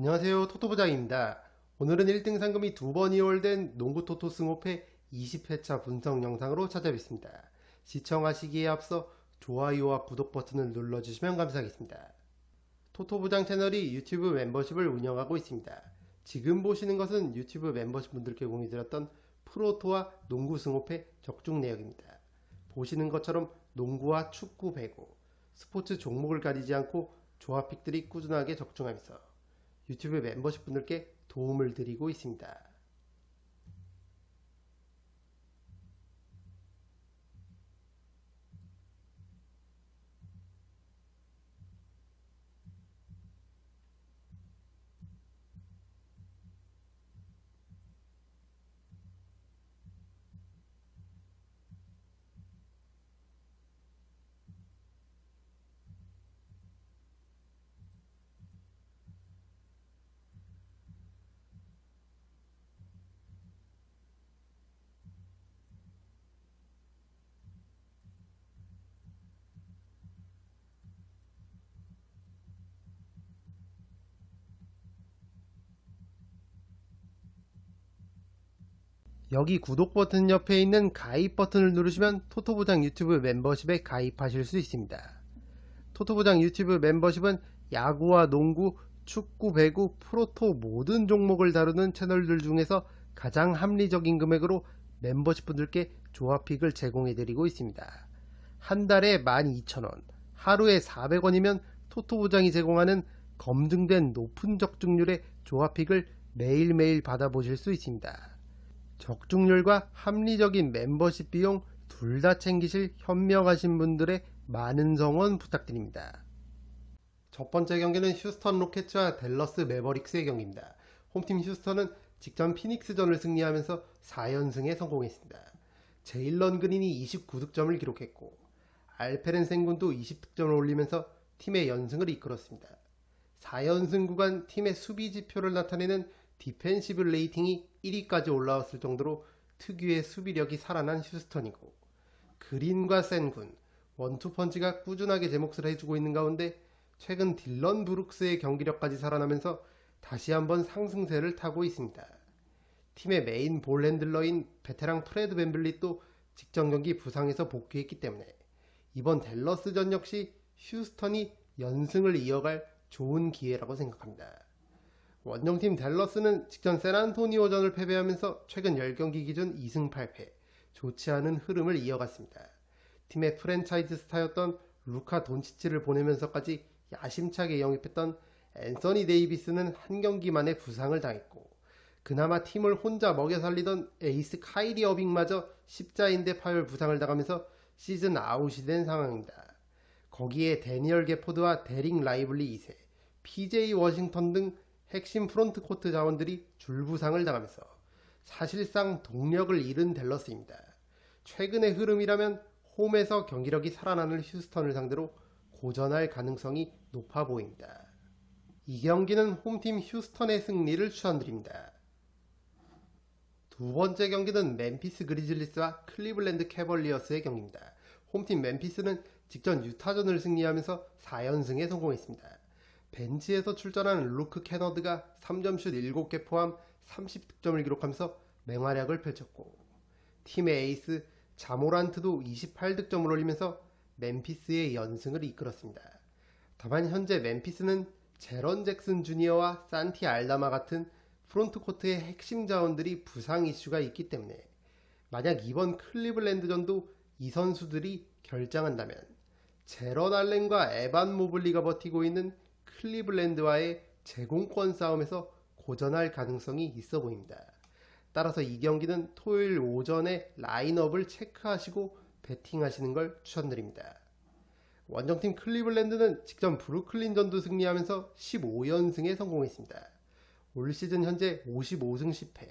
안녕하세요. 토토부장입니다. 오늘은 1등 상금이 2번 이월된 농구 토토 승호패 20회차 분석 영상으로 찾아뵙습니다. 시청하시기에 앞서 좋아요와 구독 버튼을 눌러주시면 감사하겠습니다. 토토부장 채널이 유튜브 멤버십을 운영하고 있습니다. 지금 보시는 것은 유튜브 멤버십 분들께 공유드렸던 프로토와 농구 승호패 적중 내역입니다. 보시는 것처럼 농구와 축구, 배구, 스포츠 종목을 가리지 않고 조합픽들이 꾸준하게 적중하면서 유튜브 멤버십 분들께 도움을 드리고 있습니다. 여기 구독 버튼 옆에 있는 가입 버튼을 누르시면 토토부장 유튜브 멤버십에 가입하실 수 있습니다. 토토부장 유튜브 멤버십은 야구와 농구, 축구, 배구, 프로토 모든 종목을 다루는 채널들 중에서 가장 합리적인 금액으로 멤버십 분들께 조합픽을 제공해드리고 있습니다. 한 달에 12,000원, 하루에 400원이면 토토부장이 제공하는 검증된 높은 적중률의 조합픽을 매일매일 받아보실 수 있습니다. 적중률과 합리적인 멤버십 비용 둘 다 챙기실 현명하신 분들의 많은 성원 부탁드립니다. 첫 번째 경기는 휴스턴 로켓츠와 댈러스 매버릭스의 경기입니다. 홈팀 휴스턴은 직전 피닉스전을 승리하면서 4연승에 성공했습니다. 제일런 그린이 29득점을 기록했고 알페렌 생군도 20득점을 올리면서 팀의 연승을 이끌었습니다. 4연승 구간 팀의 수비 지표를 나타내는 디펜시브 레이팅이 1위까지 올라왔을 정도로 특유의 수비력이 살아난 휴스턴이고, 그린과 센군, 원투펀치가 꾸준하게 제 몫을 해주고 있는 가운데 최근 딜런 브룩스의 경기력까지 살아나면서 다시 한번 상승세를 타고 있습니다. 팀의 메인 볼 핸들러인 베테랑 프레드 밴블릿도 직전 경기 부상에서 복귀했기 때문에 이번 댈러스전 역시 휴스턴이 연승을 이어갈 좋은 기회라고 생각합니다. 원정팀 댈러스는 직전 샌안토니오전을 패배하면서 최근 10경기 기준 2승 8패, 좋지 않은 흐름을 이어갔습니다. 팀의 프랜차이즈 스타였던 루카 돈치치를 보내면서까지 야심차게 영입했던 앤서니 데이비스는 한 경기 만에 부상을 당했고, 그나마 팀을 혼자 먹여 살리던 에이스 카이리 어빙마저 십자인대 파열 부상을 당하면서 시즌 아웃이 된 상황입니다. 거기에 데니얼 게포드와 데릭 라이블리 2세, PJ 워싱턴 등 핵심 프론트 코트 자원들이 줄부상을 당하면서 사실상 동력을 잃은 댈러스입니다. 최근의 흐름이라면 홈에서 경기력이 살아나는 휴스턴을 상대로 고전할 가능성이 높아 보입니다. 이 경기는 홈팀 휴스턴의 승리를 추천드립니다. 두 번째 경기는 멤피스 그리즐리스와 클리블랜드 캐벌리어스의 경기입니다. 홈팀 멤피스는 직전 유타전을 승리하면서 4연승에 성공했습니다. 벤치에서 출전한 루크 캐너드가 3점슛 7개 포함 30득점을 기록하면서 맹활약을 펼쳤고, 팀의 에이스 자모란트도 28득점을 올리면서 멤피스의 연승을 이끌었습니다. 다만 현재 멤피스는 제런 잭슨 주니어와 산티 알다마 같은 프론트코트의 핵심 자원들이 부상 이슈가 있기 때문에 만약 이번 클리블랜드전도 이 선수들이 결장한다면 제런 알렌과 에반 모블리가 버티고 있는 클리블랜드와의 제공권 싸움에서 고전할 가능성이 있어 보입니다. 따라서 이 경기는 토요일 오전에 라인업을 체크하시고 베팅하시는 걸 추천드립니다. 원정팀 클리블랜드는 직전 브루클린전도 승리하면서 15연승에 성공했습니다. 올 시즌 현재 55승 10패,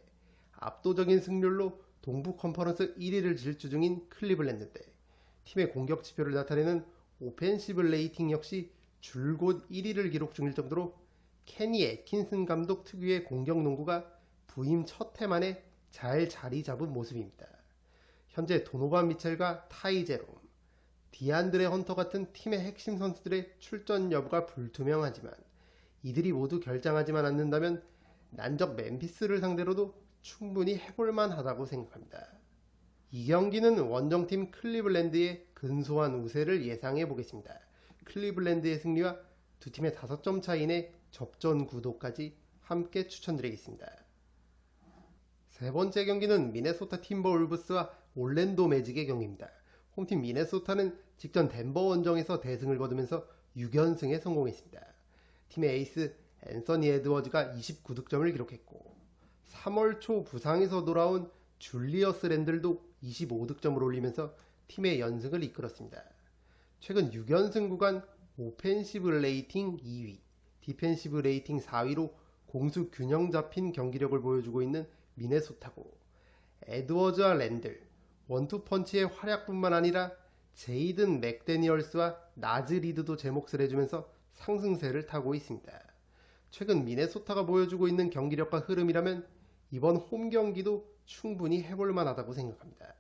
압도적인 승률로 동부 컨퍼런스 1위를 질주 중인 클리블랜드인데, 팀의 공격 지표를 나타내는 오펜시브 레이팅 역시 줄곧 1위를 기록 중일 정도로 케니 애킨슨 감독 특유의 공격 농구가 부임 첫 해 만에 잘 자리 잡은 모습입니다. 현재 도노반 미첼과 타이 제롬, 디안드레 헌터 같은 팀의 핵심 선수들의 출전 여부가 불투명하지만 이들이 모두 결장하지만 않는다면 난적 멤피스를 상대로도 충분히 해볼만 하다고 생각합니다. 이 경기는 원정팀 클리블랜드의 근소한 우세를 예상해 보겠습니다. 클리블랜드의 승리와 두 팀의 5점 차이 내 접전 구도까지 함께 추천드리겠습니다. 세 번째 경기는 미네소타 팀버울브스와 올랜도 매직의 경기입니다. 홈팀 미네소타는 직전 덴버 원정에서 대승을 거두면서 6연승에 성공했습니다. 팀의 에이스 앤서니 에드워즈가 29득점을 기록했고 3월 초 부상에서 돌아온 줄리어스 랜들도 25득점을 올리면서 팀의 연승을 이끌었습니다. 최근 6연승 구간 오펜시브 레이팅 2위, 디펜시브 레이팅 4위로 공수 균형 잡힌 경기력을 보여주고 있는 미네소타고 에드워즈와 랜들, 원투펀치의 활약뿐만 아니라 제이든 맥데니얼스와 나즈 리드도 제 몫을 해주면서 상승세를 타고 있습니다. 최근 미네소타가 보여주고 있는 경기력과 흐름이라면 이번 홈 경기도 충분히 해볼만 하다고 생각합니다.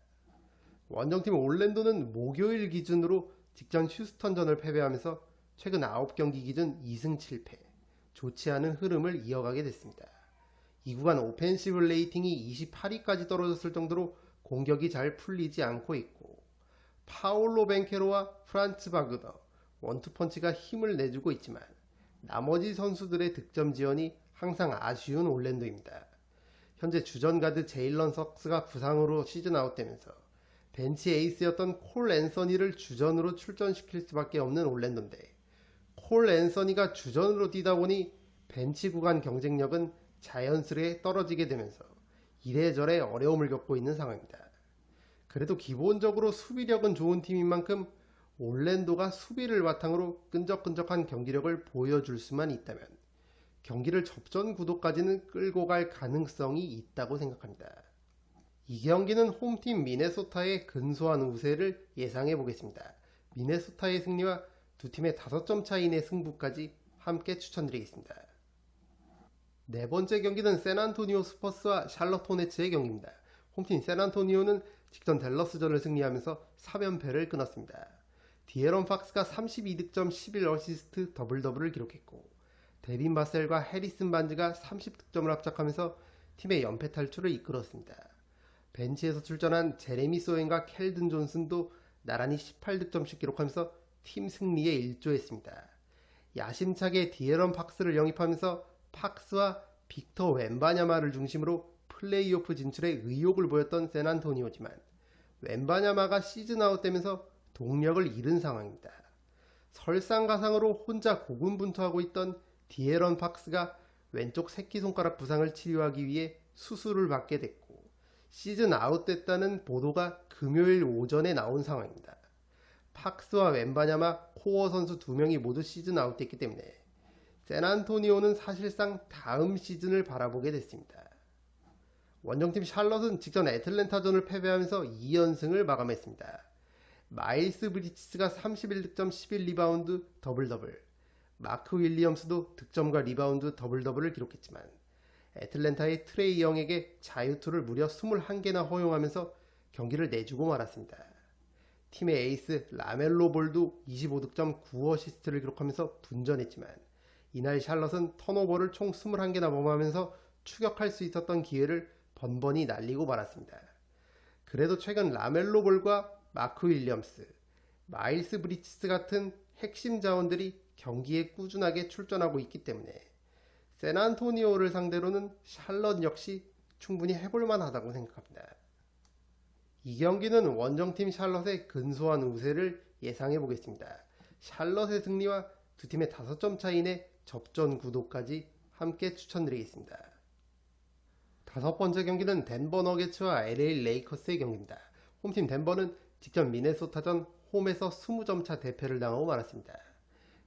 원정팀 올랜도는 목요일 기준으로 직전 휴스턴전을 패배하면서 최근 9경기 기준 2승 7패, 좋지 않은 흐름을 이어가게 됐습니다. 이 구간 오펜시브 레이팅이 28위까지 떨어졌을 정도로 공격이 잘 풀리지 않고 있고 파올로 벤케로와 프란츠 바그너, 원투펀치가 힘을 내주고 있지만 나머지 선수들의 득점 지원이 항상 아쉬운 올랜도입니다. 현재 주전 가드 제일런 석스가 부상으로 시즌 아웃되면서 벤치 에이스였던 콜 앤서니를 주전으로 출전시킬 수밖에 없는 올랜도인데 콜 앤서니가 주전으로 뛰다 보니 벤치 구간 경쟁력은 자연스레 떨어지게 되면서 이래저래 어려움을 겪고 있는 상황입니다. 그래도 기본적으로 수비력은 좋은 팀인 만큼 올랜도가 수비를 바탕으로 끈적끈적한 경기력을 보여줄 수만 있다면 경기를 접전 구도까지는 끌고 갈 가능성이 있다고 생각합니다. 이 경기는 홈팀 미네소타의 근소한 우세를 예상해 보겠습니다. 미네소타의 승리와 두 팀의 5점 차이 내 승부까지 함께 추천드리겠습니다. 네 번째 경기는 샌안토니오 스퍼스와 샬럿 호네츠의 경기입니다. 홈팀 샌안토니오는 직전 댈러스전을 승리하면서 3연패를 끊었습니다. 디에런 팍스가 32득점 11어시스트 더블더블을 기록했고 데빈 바셀과 해리슨 반즈가 30득점을 합작하면서 팀의 연패 탈출을 이끌었습니다. 벤치에서 출전한 제레미 소엔과 켈든 존슨도 나란히 18득점씩 기록하면서 팀 승리에 일조했습니다. 야심차게 디에런 팍스를 영입하면서 팍스와 빅터 웬바냐마를 중심으로 플레이오프 진출에 의욕을 보였던 샌안토니오지만 웬바냐마가 시즌 아웃되면서 동력을 잃은 상황입니다. 설상가상으로 혼자 고군분투하고 있던 디에런 팍스가 왼쪽 새끼손가락 부상을 치료하기 위해 수술을 받게 됐고 시즌 아웃됐다는 보도가 금요일 오전에 나온 상황입니다. 팍스와 웬바냐마, 코어 선수 2명이 모두 시즌 아웃됐기 때문에 샌안토니오는 사실상 다음 시즌을 바라보게 됐습니다. 원정팀 샬럿은 직전 애틀랜타전을 패배하면서 2연승을 마감했습니다. 마일스 브리치스가 31득점 11리바운드 더블더블, 마크 윌리엄스도 득점과 리바운드 더블더블을 기록했지만 애틀랜타의 트레이 영에게 자유투를 무려 21개나 허용하면서 경기를 내주고 말았습니다. 팀의 에이스 라멜로 볼도 25득점 9어시스트를 기록하면서 분전했지만 이날 샬럿은 턴오버를 총 21개나 범하면서 추격할 수 있었던 기회를 번번이 날리고 말았습니다. 그래도 최근 라멜로 볼과 마크 윌리엄스, 마일스 브리치스 같은 핵심 자원들이 경기에 꾸준하게 출전하고 있기 때문에 샌안토니오를 상대로는 샬럿 역시 충분히 해볼만 하다고 생각합니다. 이 경기는 원정팀 샬럿의 근소한 우세를 예상해 보겠습니다. 샬럿의 승리와 두 팀의 5점 차이 내 접전 구도까지 함께 추천드리겠습니다. 다섯 번째 경기는 덴버 너게츠와 LA 레이커스의 경기입니다. 홈팀 덴버는 직전 미네소타전 홈에서 20점 차 대패를 당하고 말았습니다.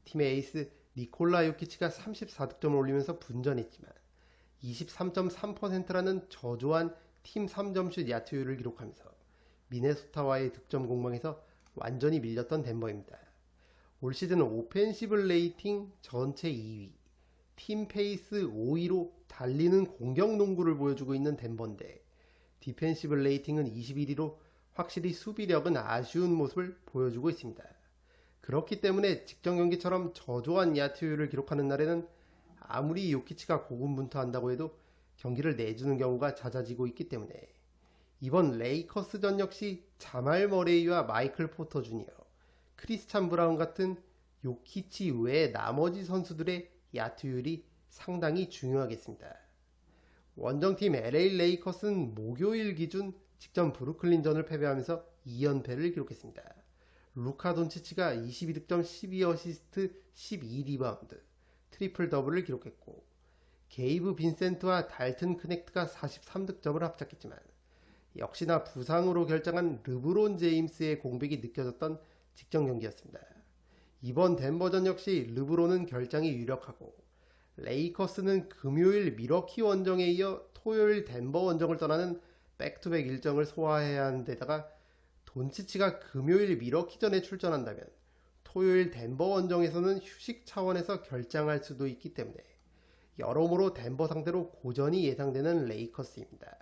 팀의 에이스 니콜라 요키치가 34득점을 올리면서 분전했지만 23.3%라는 저조한 팀 3점슛 야투율을 기록하면서 미네소타와의 득점 공방에서 완전히 밀렸던 덴버입니다. 올 시즌은 오펜시브 레이팅 전체 2위, 팀 페이스 5위로 달리는 공격 농구를 보여주고 있는 덴버인데 디펜시브 레이팅은 21위로 확실히 수비력은 아쉬운 모습을 보여주고 있습니다. 그렇기 때문에 직전 경기처럼 저조한 야투율을 기록하는 날에는 아무리 요키치가 고군분투한다고 해도 경기를 내주는 경우가 잦아지고 있기 때문에 이번 레이커스전 역시 자말 머레이와 마이클 포터 주니어, 크리스찬 브라운 같은 요키치 외 나머지 선수들의 야투율이 상당히 중요하겠습니다. 원정팀 LA 레이커스는 목요일 기준 직전 브루클린전을 패배하면서 2연패를 기록했습니다. 루카 돈치치가 22득점, 12어시스트, 12리바운드, 트리플 더블을 기록했고 게이브 빈센트와 달튼 크넥트가 43득점을 합작했지만 역시나 부상으로 결장한 르브론 제임스의 공백이 느껴졌던 직전 경기였습니다. 이번 덴버전 역시 르브론은 결장이 유력하고 레이커스는 금요일 미러키 원정에 이어 토요일 덴버 원정을 떠나는 백투백 일정을 소화해야 하는 데다가 돈치치가 금요일 미러키전에 출전한다면 토요일 덴버 원정에서는 휴식 차원에서 결장할 수도 있기 때문에 여러모로 덴버 상대로 고전이 예상되는 레이커스입니다.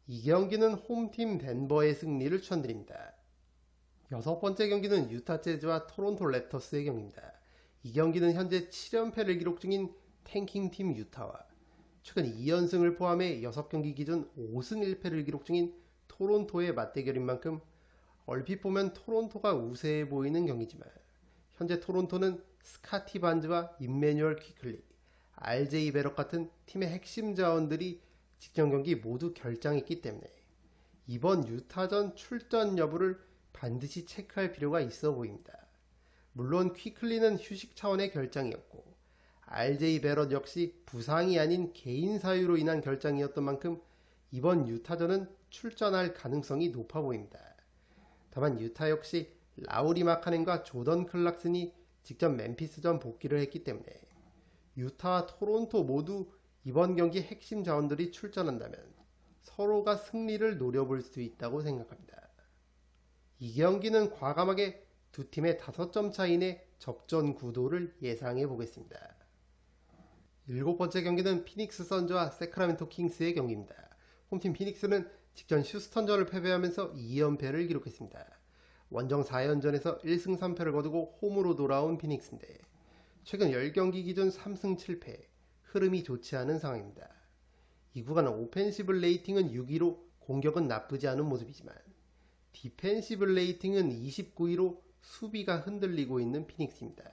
이 경기는 홈팀 덴버의 승리를 추천드립니다. 여섯 번째 경기는 유타 재즈와 토론토 랩터스의 경기입니다. 이 경기는 현재 7연패를 기록 중인 탱킹팀 유타와 최근 2연승을 포함해 6경기 기준 5승 1패를 기록 중인 토론토의 맞대결인 만큼 얼핏 보면 토론토가 우세해 보이는 경기지만 현재 토론토는 스카티 반즈와 임매뉴얼 퀴클리, RJ 베럿 같은 팀의 핵심 자원들이 직전 경기 모두 결장했기 때문에 이번 유타전 출전 여부를 반드시 체크할 필요가 있어 보입니다. 물론 퀴클리는 휴식 차원의 결장이었고 RJ 베럿 역시 부상이 아닌 개인 사유로 인한 결장이었던 만큼 이번 유타전은 출전할 가능성이 높아 보입니다. 다만 유타 역시 라우리 마카넨과 조던 클락슨이 직접 멤피스전 복귀를 했기 때문에 유타와 토론토 모두 이번 경기 핵심 자원들이 출전한다면 서로가 승리를 노려볼 수 있다고 생각합니다. 이 경기는 과감하게 두 팀의 5점 차이 내 접전 구도를 예상해 보겠습니다. 일곱 번째 경기는 피닉스 선즈와 세크라멘토 킹스의 경기입니다. 홈팀 피닉스는 직전 휴스턴전을 패배하면서 2연패를 기록했습니다. 원정 4연전에서 1승 3패를 거두고 홈으로 돌아온 피닉스인데 최근 10경기 기준 3승 7패, 흐름이 좋지 않은 상황입니다. 이 구간은 오펜시브 레이팅은 6위로 공격은 나쁘지 않은 모습이지만 디펜시브 레이팅은 29위로 수비가 흔들리고 있는 피닉스입니다.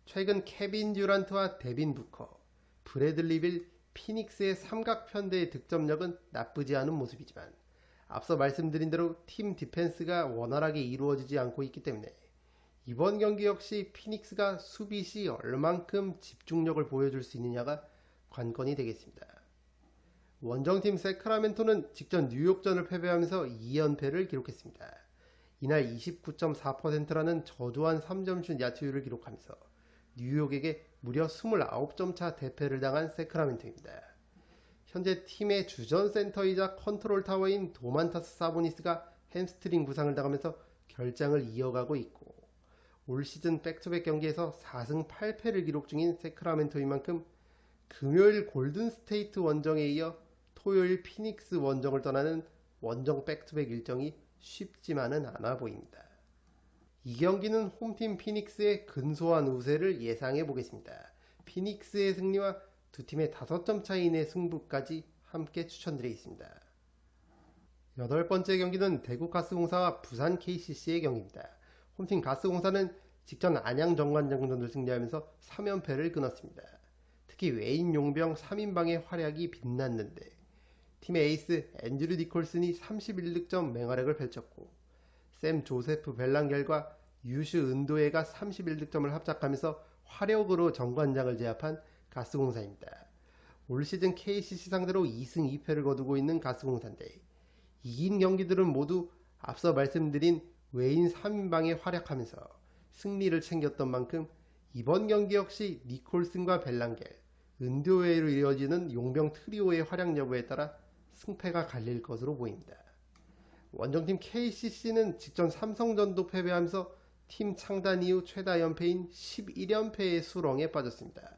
최근 케빈 듀란트와 데빈 부커, 브래들리 빌, 피닉스의 삼각편대의 득점력은 나쁘지 않은 모습이지만 앞서 말씀드린 대로 팀 디펜스가 원활하게 이루어지지 않고 있기 때문에 이번 경기 역시 피닉스가 수비 시 얼만큼 집중력을 보여줄 수 있느냐가 관건이 되겠습니다. 원정팀 세크라멘토는 직전 뉴욕전을 패배하면서 2연패를 기록했습니다. 이날 29.4%라는 저조한 3점슛 야투율을 기록하면서 뉴욕에게 무려 29점 차 대패를 당한 세크라멘토입니다. 현재 팀의 주전 센터이자 컨트롤 타워인 도만타스 사보니스가 햄스트링 부상을 당하면서 결장을 이어가고 있고 올 시즌 백투백 경기에서 4승 8패를 기록 중인 세크라멘토인 만큼 금요일 골든스테이트 원정에 이어 토요일 피닉스 원정을 떠나는 원정 백투백 일정이 쉽지만은 않아 보입니다. 이 경기는 홈팀 피닉스의 근소한 우세를 예상해 보겠습니다. 피닉스의 승리와 두 팀의 5점 차이 내 승부까지 함께 추천드리겠습니다. 여덟 번째 경기는 대구 가스공사와 부산 KCC의 경기입니다. 홈팀 가스공사는 직전 안양 정관장전을 승리하면서 3연패를 끊었습니다. 특히 외인 용병 3인방의 활약이 빛났는데 팀의 에이스 앤드류 니콜슨이 31득점 맹활약을 펼쳤고 샘 조세프 벨랑겔과 유슈 은도에가 31득점을 합작하면서 화력으로 정관장을 제압한 가스공사입니다. 올 시즌 KCC 상대로 2승 2패를 거두고 있는 가스공사인데 이긴 경기들은 모두 앞서 말씀드린 외인 3인방에 활약하면서 승리를 챙겼던 만큼 이번 경기 역시 니콜슨과 벨랑겔, 은도에로 이어지는 용병 트리오의 활약 여부에 따라 승패가 갈릴 것으로 보입니다. 원정팀 KCC는 직전 삼성전도 패배하면서 팀 창단 이후 최다 연패인 11연패의 수렁에 빠졌습니다.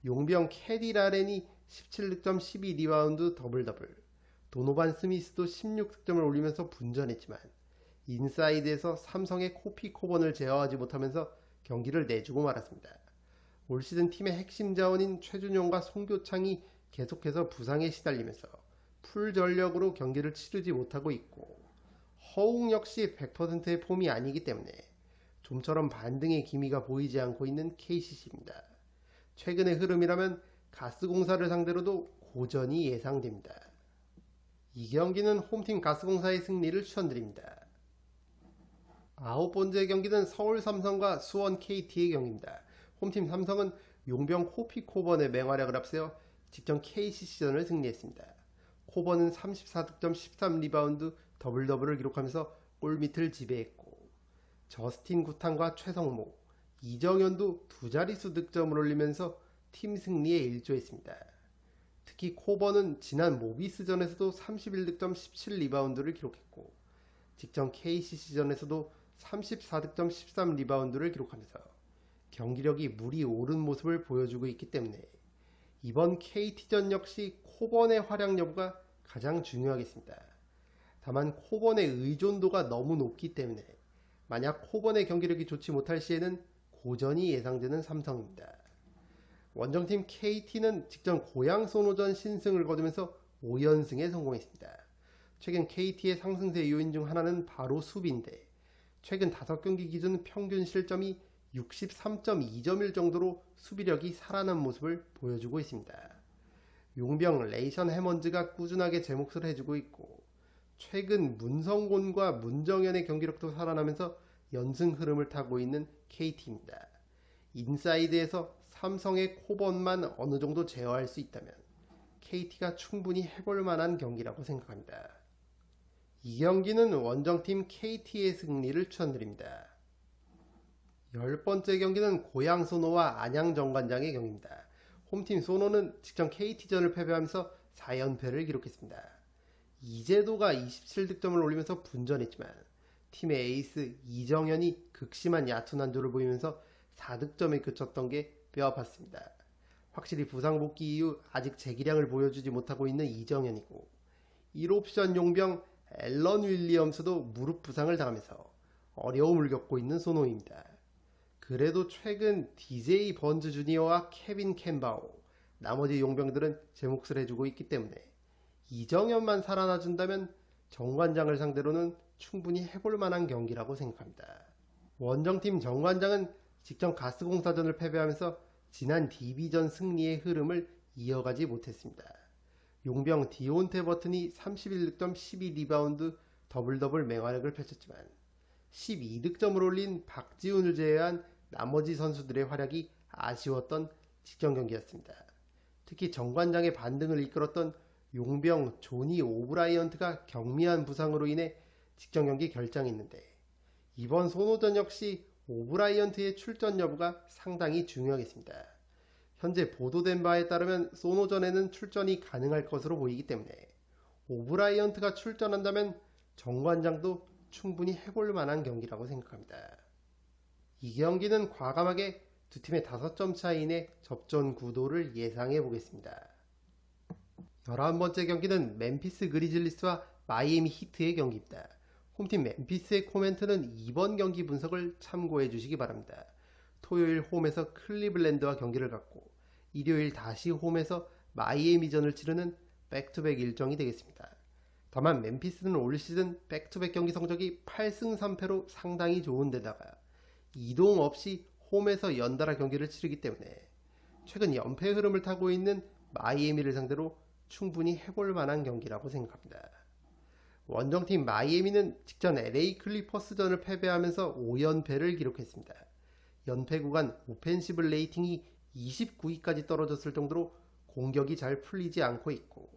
용병 캐디 라렌이 17득점 12리바운드 더블 더블, 도노반 스미스도 16득점을 올리면서 분전했지만 인사이드에서 삼성의 코피 코번을 제어하지 못하면서 경기를 내주고 말았습니다. 올 시즌 팀의 핵심 자원인 최준용과 송교창이 계속해서 부상에 시달리면서 풀 전력으로 경기를 치르지 못하고 있고, 허웅 역시 100%의 폼이 아니기 때문에 좀처럼 반등의 기미가 보이지 않고 있는 KCC입니다. 최근의 흐름이라면 가스공사를 상대로도 고전이 예상됩니다. 이 경기는 홈팀 가스공사의 승리를 추천드립니다. 9번째 경기는 서울 삼성과 수원 KT의 경기입니다. 홈팀 삼성은 용병 호피 코번의 맹활약을 앞세워 직전 KCC전을 승리했습니다. 코번은 34득점 13리바운드 더블더블을 기록하면서 골밑을 지배했고, 저스틴 구탄과 최성모, 이정현도 두 자릿수 득점을 올리면서 팀 승리에 일조했습니다. 특히 코번은 지난 모비스전에서도 31득점 17리바운드를 기록했고, 직전 KCC전에서도 34득점 13리바운드를 기록하면서 경기력이 물이 오른 모습을 보여주고 있기 때문에 이번 KT전 역시 코번의 활약 여부가 가장 중요하겠습니다. 다만 코번의 의존도가 너무 높기 때문에 만약 코번의 경기력이 좋지 못할 시에는 고전이 예상되는 삼성입니다. 원정팀 KT는 직전 고양 소노전 신승을 거두면서 5연승에 성공했습니다. 최근 KT의 상승세 요인 중 하나는 바로 수비인데, 최근 5경기 기준 평균 실점이 63.2점일 정도로 수비력이 살아난 모습을 보여주고 있습니다. 용병 레이션 해먼즈가 꾸준하게 제 몫을 해주고 있고, 최근 문성곤과 문정현의 경기력도 살아나면서 연승 흐름을 타고 있는 KT입니다. 인사이드에서 삼성의 코번만 어느 정도 제어할 수 있다면 KT가 충분히 해볼 만한 경기라고 생각합니다. 이 경기는 원정팀 KT의 승리를 추천드립니다. 10번째 경기는 고양 소노와 안양 정관장의 경기입니다. 홈팀 소노는 직전 KT전을 패배하면서 4연패를 기록했습니다. 이재도가 27득점을 올리면서 분전했지만 팀의 에이스 이정현이 극심한 얕은 한조를 보이면서 4득점에 그쳤던 게 뼈아팠습니다. 확실히 부상 복귀 이후 아직 재기량을 보여주지 못하고 있는 이정현이고, 1옵션 용병 앨런 윌리엄스도 무릎 부상을 당하면서 어려움을 겪고 있는 소노입니다. 그래도 최근 DJ 번즈 주니어와 케빈 캔바오, 나머지 용병들은 제 몫을 해주고 있기 때문에 이정현만 살아나준다면 정관장을 상대로는 충분히 해볼 만한 경기라고 생각합니다. 원정팀 정관장은 직전 가스공사전을 패배하면서 지난 DB전 승리의 흐름을 이어가지 못했습니다. 용병 디온테 버튼이 31득점 12리바운드 더블더블 맹활약을 펼쳤지만 12득점을 올린 박지훈을 제외한 나머지 선수들의 활약이 아쉬웠던 직전 경기였습니다. 특히 정관장의 반등을 이끌었던 용병 조니 오브라이언트가 경미한 부상으로 인해 직전 경기 결장했는데, 이번 소노전 역시 오브라이언트의 출전 여부가 상당히 중요하겠습니다. 현재 보도된 바에 따르면 소노전에는 출전이 가능할 것으로 보이기 때문에 오브라이언트가 출전한다면 정관장도 충분히 해볼 만한 경기라고 생각합니다. 이 경기는 과감하게 두 팀의 5점 차이 내 접전 구도를 예상해 보겠습니다. 11번째 경기는 멤피스 그리즐리스와 마이애미 히트의 경기입니다. 홈팀 멤피스의 코멘트는 이번 경기 분석을 참고해 주시기 바랍니다. 토요일 홈에서 클리블랜드와 경기를 갖고 일요일 다시 홈에서 마이애미전을 치르는 백투백 일정이 되겠습니다. 다만 멤피스는 올 시즌 백투백 경기 성적이 8승 3패로 상당히 좋은 데다가 이동 없이 홈에서 연달아 경기를 치르기 때문에 최근 연패 흐름을 타고 있는 마이애미를 상대로 충분히 해볼 만한 경기라고 생각합니다. 원정팀 마이애미는 직전 LA 클리퍼스전을 패배하면서 5연패를 기록했습니다. 연패 구간 오펜시브 레이팅이 29위까지 떨어졌을 정도로 공격이 잘 풀리지 않고 있고,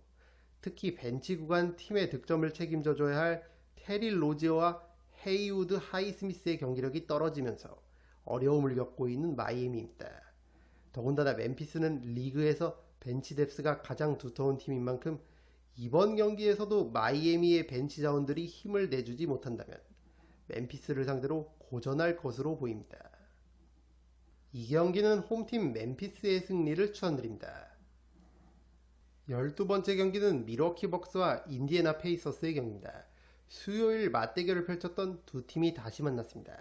특히 벤치 구간 팀의 득점을 책임져줘야 할 테리 로지어와 헤이우드 하이스미스의 경기력이 떨어지면서 어려움을 겪고 있는 마이애미입니다. 더군다나 멤피스는 리그에서 벤치 뎁스가 가장 두터운 팀인 만큼 이번 경기에서도 마이애미의 벤치 자원들이 힘을 내주지 못한다면 멤피스를 상대로 고전할 것으로 보입니다. 이 경기는 홈팀 멤피스의 승리를 추천드립니다. 12번째 경기는 밀워키 벅스와 인디애나 페이서스의 경기입니다. 수요일 맞대결을 펼쳤던 두 팀이 다시 만났습니다.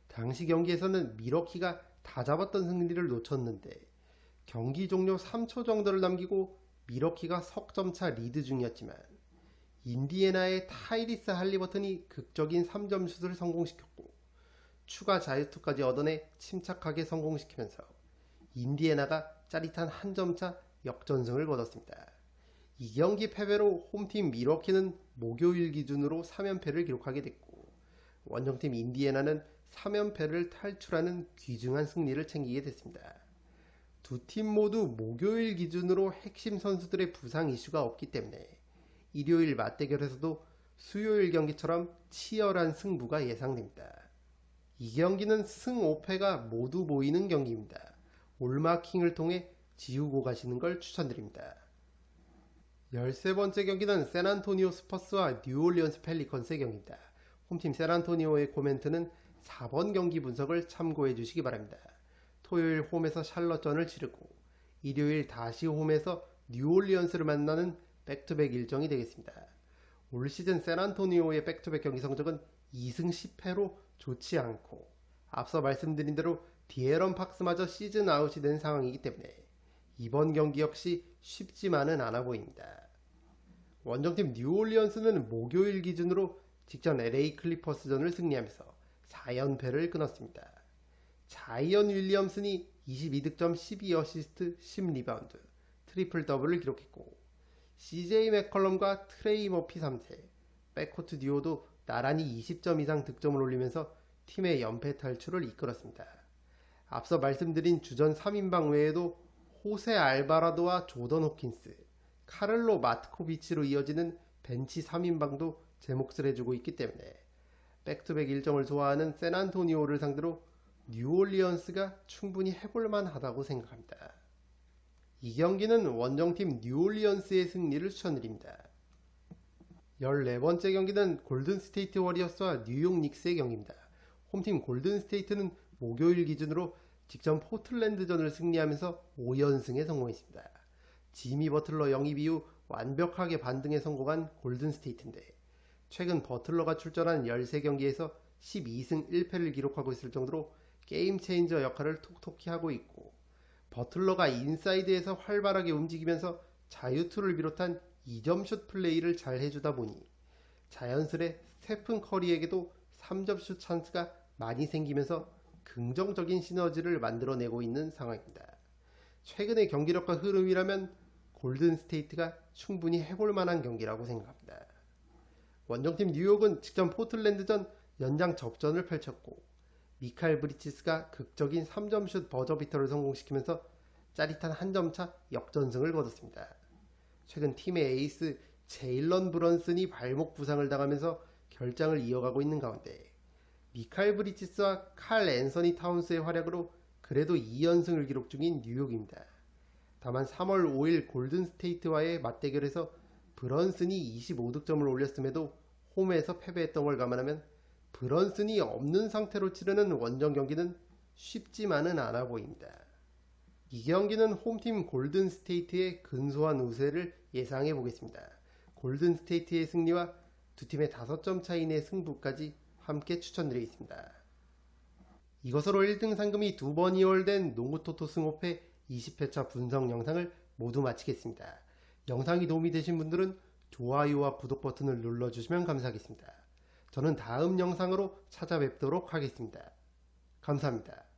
당시 경기에서는 밀워키가 다 잡았던 승리를 놓쳤는데 경기 종료 3초 정도를 남기고 미러키가 석점차 리드 중이었지만 인디애나의 타이리스 할리버튼이 극적인 3점 슛을 성공시켰고 추가 자유투까지 얻어내 침착하게 성공시키면서 인디애나가 짜릿한 한 점차 역전승을 거뒀습니다. 이 경기 패배로 홈팀 미러키는 목요일 기준으로 3연패를 기록하게 됐고 원정팀 인디애나는 3연패를 탈출하는 귀중한 승리를 챙기게 됐습니다. 두 팀 모두 목요일 기준으로 핵심 선수들의 부상 이슈가 없기 때문에 일요일 맞대결에서도 수요일 경기처럼 치열한 승부가 예상됩니다. 이 경기는 승 5패가 모두 보이는 경기입니다. 올마킹을 통해 지우고 가시는 걸 추천드립니다. 13번째 경기는 샌안토니오 스퍼스와 뉴올리언스 펠리컨스의 경기입니다. 홈팀 샌안토니오의 코멘트는 4번 경기 분석을 참고해 주시기 바랍니다. 토요일 홈에서 샬럿전을 치르고 일요일 다시 홈에서 뉴올리언스를 만나는 백투백 일정이 되겠습니다. 올 시즌 샌안토니오의 백투백 경기 성적은 2승 10패로 좋지 않고 앞서 말씀드린 대로 디에런 팍스마저 시즌 아웃이 된 상황이기 때문에 이번 경기 역시 쉽지만은 않아 보입니다. 원정팀 뉴올리언스는 목요일 기준으로 직전 LA 클리퍼스전을 승리하면서 4연패를 끊었습니다. 자이언 윌리엄슨이 22득점 12어시스트 10리바운드 트리플 더블을 기록했고 CJ 맥컬럼과 트레이 머피 3세 백코트 듀오도 나란히 20점 이상 득점을 올리면서 팀의 연패 탈출을 이끌었습니다. 앞서 말씀드린 주전 3인방 외에도 호세 알바라도와 조던 호킨스, 카를로 마트코비치로 이어지는 벤치 3인방도 제 몫을 해주고 있기 때문에 백투백 일정을 소화하는 샌안토니오를 상대로 뉴올리언스가 충분히 해볼만 하다고 생각합니다. 이 경기는 원정팀 뉴올리언스의 승리를 추천드립니다. 14번째 경기는 골든스테이트 워리어스와 뉴욕 닉스의 경기입니다. 홈팀 골든스테이트는 목요일 기준으로 직전 포틀랜드전을 승리하면서 5연승에 성공했습니다. 지미 버틀러 영입 이후 완벽하게 반등에 성공한 골든스테이트인데 최근 버틀러가 출전한 13경기에서 12승 1패를 기록하고 있을 정도로 게임 체인저 역할을 톡톡히 하고 있고 버틀러가 인사이드에서 활발하게 움직이면서 자유투를 비롯한 2점슛 플레이를 잘 해주다 보니 자연스레 스테픈 커리에게도 3점슛 찬스가 많이 생기면서 긍정적인 시너지를 만들어내고 있는 상황입니다. 최근의 경기력과 흐름이라면 골든스테이트가 충분히 해볼 만한 경기라고 생각합니다. 원정팀 뉴욕은 직전 포틀랜드전 연장 접전을 펼쳤고 미칼 브리치스가 극적인 3점슛 버저비터를 성공시키면서 짜릿한 한 점차 역전승을 거뒀습니다. 최근 팀의 에이스 제일런 브런슨이 발목 부상을 당하면서 결장을 이어가고 있는 가운데 미칼 브리치스와 칼 앤서니 타운스의 활약으로 그래도 2연승을 기록 중인 뉴욕입니다. 다만 3월 5일 골든스테이트와의 맞대결에서 브런슨이 25득점을 올렸음에도 홈에서 패배했던 걸 감안하면 브런슨이 없는 상태로 치르는 원정 경기는 쉽지만은 않아 보입니다. 이 경기는 홈팀 골든스테이트의 근소한 우세를 예상해 보겠습니다. 골든스테이트의 승리와 두 팀의 5점 차이 내 승부까지 함께 추천드리겠습니다. 이것으로 1등 상금이 2번 이월된 농구토토 승5패 20회차 분석 영상을 모두 마치겠습니다. 영상이 도움이 되신 분들은 좋아요와 구독 버튼을 눌러주시면 감사하겠습니다. 저는 다음 영상으로 찾아뵙도록 하겠습니다. 감사합니다.